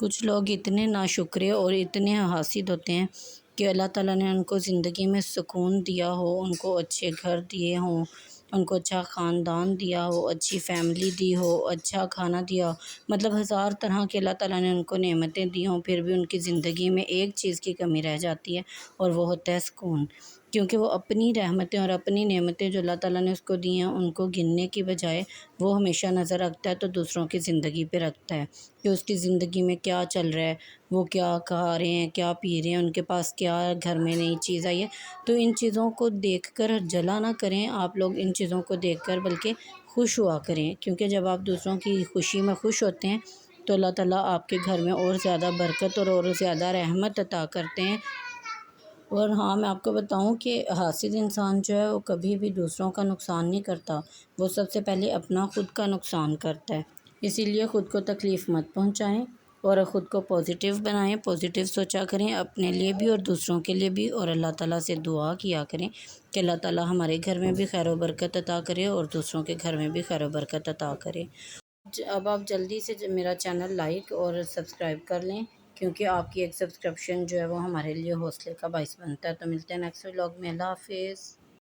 کچھ لوگ اتنے ناشکرے اور اتنے حاسد ہوتے ہیں کہ اللہ تعالیٰ نے ان کو زندگی میں سکون دیا ہو، ان کو اچھے گھر دیے ہوں، ان کو اچھا خاندان دیا ہو، اچھی فیملی دی ہو، اچھا کھانا دیا ہو، مطلب ہزار طرح کے اللہ تعالیٰ نے ان کو نعمتیں دی ہوں، پھر بھی ان کی زندگی میں ایک چیز کی کمی رہ جاتی ہے اور وہ ہوتا ہے سکون۔ کیونکہ وہ اپنی رحمتیں اور اپنی نعمتیں جو اللہ تعالیٰ نے اس کو دی ہیں ان کو گننے کی بجائے وہ ہمیشہ نظر رکھتا ہے تو دوسروں کی زندگی پہ رکھتا ہے کہ اس کی زندگی میں کیا چل رہا ہے، وہ کیا کھا رہے ہیں، کیا پی رہے ہیں، ان کے پاس کیا گھر میں نئی چیز آئی ہے۔ تو ان چیزوں کو دیکھ کر جلا نہ کریں آپ لوگ، ان چیزوں کو دیکھ کر بلکہ خوش ہوا کریں، کیونکہ جب آپ دوسروں کی خوشی میں خوش ہوتے ہیں تو اللہ تعالیٰ آپ کے گھر میں اور زیادہ برکت اور زیادہ رحمت عطا کرتے ہیں۔ اور ہاں، میں آپ کو بتاؤں کہ حاسد انسان جو ہے وہ کبھی بھی دوسروں کا نقصان نہیں کرتا، وہ سب سے پہلے اپنا خود کا نقصان کرتا ہے۔ اسی لیے خود کو تکلیف مت پہنچائیں اور خود کو پازیٹیو بنائیں، پازیٹیو سوچا کریں اپنے لیے بھی اور دوسروں کے لیے بھی، اور اللہ تعالیٰ سے دعا کیا کریں کہ اللہ تعالیٰ ہمارے گھر میں بھی خیر و برکت عطا کرے اور دوسروں کے گھر میں بھی خیر و برکت عطا کرے۔ اب آپ جلدی سے میرا چینل لائک اور سبسکرائب کر لیں، کیونکہ آپ کی ایک سبسکرپشن جو ہے وہ ہمارے لیے حوصلے کا باعث بنتا ہے۔ تو ملتے ہیں نیکسٹ ولاگ میں، اللہ حافظ۔